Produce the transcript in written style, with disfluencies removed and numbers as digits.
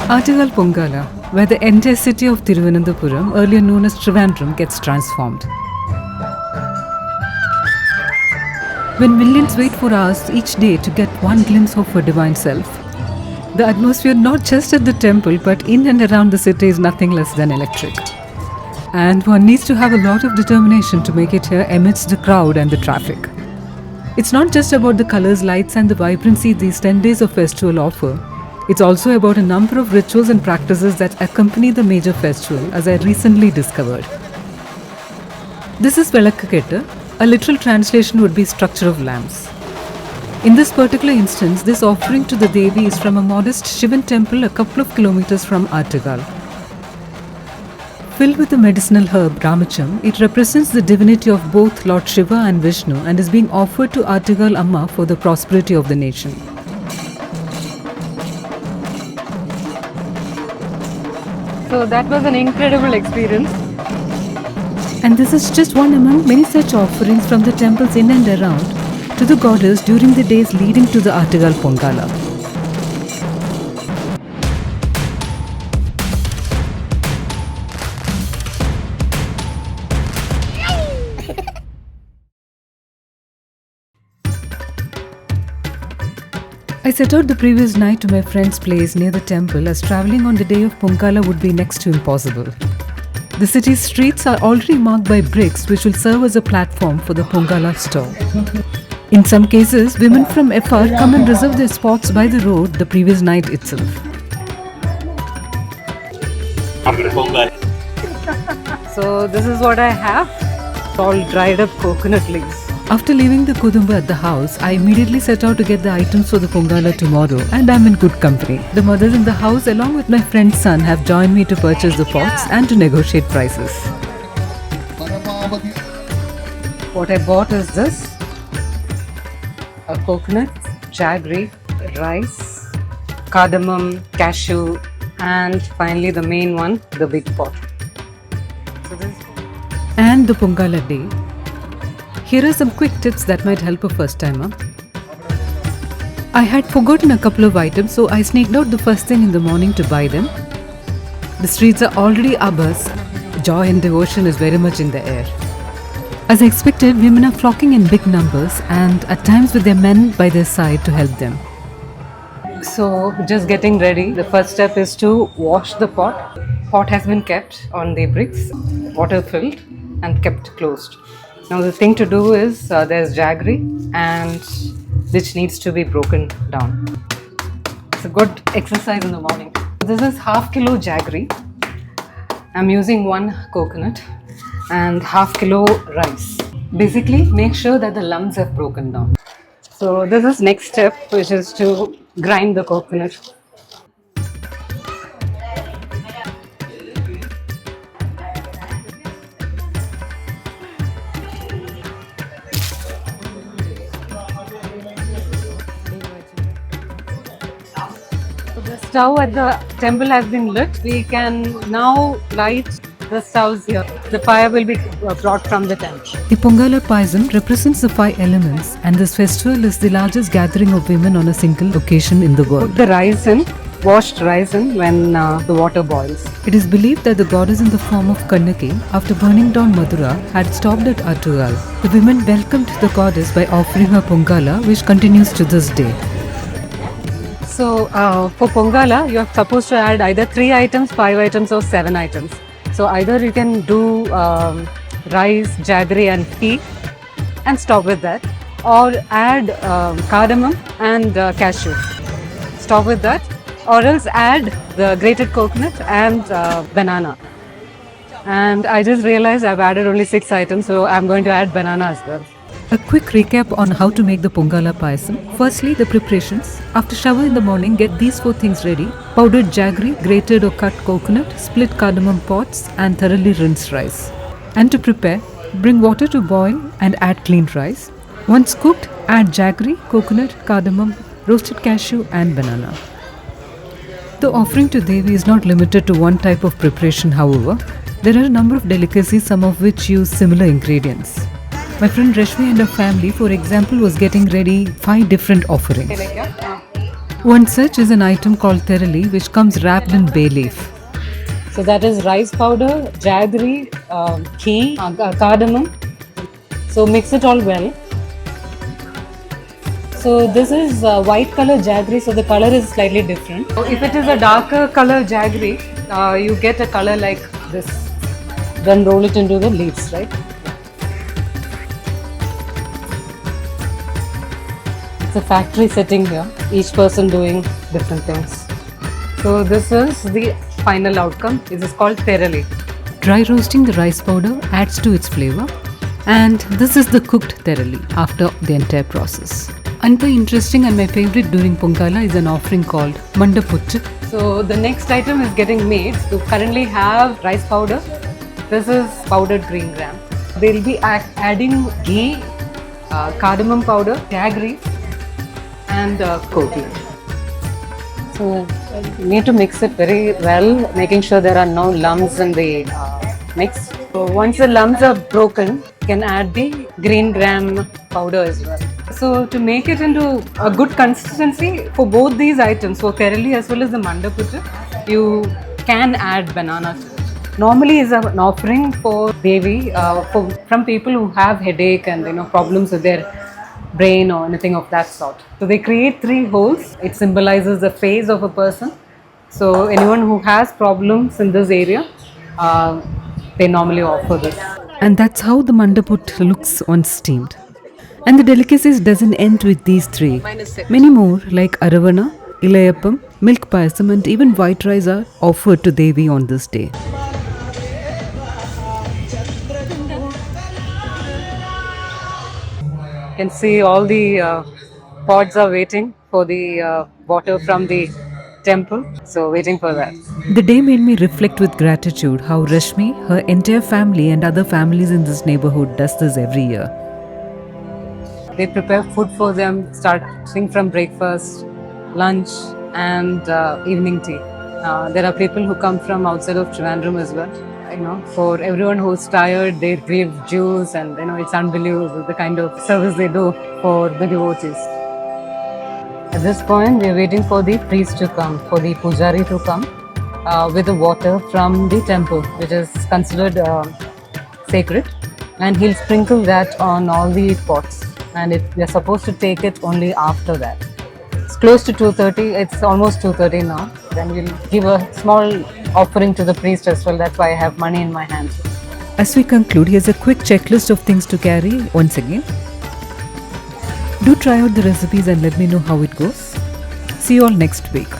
Attukal Pongala, where the entire city of Thiruvananthapuram, earlier known as Trivandrum, gets transformed. When millions wait for hours each day to get one glimpse of her divine self, the atmosphere not just at the temple but in and around the city is nothing less than electric. And one needs to have a lot of determination to make it here amidst the crowd and the traffic. It's not just about the colors, lights and the vibrancy these 10 days of festival offer. It's also about a number of rituals and practices that accompany the major festival, as I recently discovered. This is Vilakkukettu. A literal translation would be structure of lamps. In this particular instance, this offering to the Devi is from a modest Shivan temple a couple of kilometers from Attukal. Filled with the medicinal herb Ramacham, it represents the divinity of both Lord Shiva and Vishnu and is being offered to Attukal Amma for the prosperity of the nation. So that was an incredible experience. And this is just one among many such offerings from the temples in and around to the goddess during the days leading to the Attukal Pongala. I set out the previous night to my friend's place near the temple as travelling on the day of Pongala would be next to impossible. The city's streets are already marked by bricks which will serve as a platform for the Pongala stall. In some cases, women from afar come and reserve their spots by the road the previous night itself. So this is what I have, all dried up coconut leaves. After leaving the Kudumba at the house, I immediately set out to get the items for the Pongala tomorrow, and I'm in good company. The mothers in the house along with my friend's son have joined me to purchase the pots and to negotiate prices. What I bought is this, a coconut, jaggery, rice, cardamom, cashew, and finally the main one, the big pot. So this and the Pongala day. Here are some quick tips that might help a first timer. I had forgotten a couple of items, so I sneaked out the first thing in the morning to buy them. The streets are already abuzz. Joy and devotion is very much in the air. As I expected, women are flocking in big numbers and at times with their men by their side to help them. So just getting ready. The first step is to wash the pot. Pot has been kept on the bricks, water filled and kept closed. Now the thing to do is there's jaggery and which needs to be broken down. It's a good exercise in the morning. This is half kilo jaggery. I'm using 1 coconut and half kilo rice. Basically make sure that the lumps have broken down. So this is next step, which is to grind the coconut. The stove at the temple has been lit. We can now light the stoves here. The fire will be brought from the temple. The Pongala Payasam represents the 5 elements, and this festival is the largest gathering of women on a single occasion in the world. Put the rice in, washed rice in when the water boils. It is believed that the goddess in the form of Kannaki, after burning down Madura, had stopped at Attukal. The women welcomed the goddess by offering her Pongala, which continues to this day. So for Pongala, you are supposed to add either 3 items, 5 items or 7 items. So either you can do rice, jaggery and tea and stop with that, or add cardamom and cashew. Stop with that, or else add the grated coconut and banana. And I just realized I've added only 6 items, so I'm going to add banana as well. A quick recap on how to make the Pongala Payasam. Firstly, the preparations. After shower in the morning, get these 4 things ready. Powdered jaggery, grated or cut coconut, split cardamom pods and thoroughly rinsed rice. And to prepare, bring water to boil and add cleaned rice. Once cooked, add jaggery, coconut, cardamom, roasted cashew and banana. The offering to Devi is not limited to one type of preparation, however. There are a number of delicacies, some of which use similar ingredients. My friend Rashmi and her family, for example, was getting ready 5 different offerings. One such is an item called Therali, which comes wrapped in bay leaf. So that is rice powder, jaggery, ghee, cardamom. So mix it all well. So this is white color jaggery, so the color is slightly different. So if it is a darker color jaggery, you get a color like this. Then roll it into the leaves, right? It's a factory setting here, each person doing different things. So this is the final outcome. This is called Therali. Dry roasting the rice powder adds to its flavor, and this is the cooked Therali after the entire process. Another interesting and my favorite during Pongala is an offering called Mandaputtu. So the next item is getting made. So currently have rice powder. This is powdered green gram. They'll be adding ghee, cardamom powder, jaggery, and coconut. So you need to mix it very well, making sure there are no lumps in the mix. So once the lumps are broken, you can add the green gram powder as well. So to make it into a good consistency for both these items, for Therali as well as the Mandaputtu, you can add banana to it. Normally is an offering for Devi from people who have headache and problems with their brain or anything of that sort. So they create 3 holes. It symbolizes the face of a person. So anyone who has problems in this area, they normally offer this. And that's how the Mandaput looks on steamed. And the delicacies doesn't end with these 3. Many more like Aravana, Ilayappam, Milk Payasam and even white rice are offered to Devi on this day. You can see all the pots are waiting for the water from the temple. So waiting for that. The day made me reflect with gratitude how Rashmi, her entire family and other families in this neighborhood does this every year. They prepare food for them, starting from breakfast, lunch and evening tea. There are people who come from outside of Trivandrum as well. For everyone who's tired, they give juice and it's unbelievable the kind of service they do for the devotees. At this point, we are waiting for the priest to come, for the pujari to come with the water from the temple, which is considered sacred, and he'll sprinkle that on all the pots. And we are supposed to take it only after that. It's close to 2:30. It's almost 2:30 now. Then we'll give a small offering to the priest as well. That's why I have money in my hand. As we conclude, here's a quick checklist of things to carry once again. Do try out the recipes and let me know how it goes. See you all next week.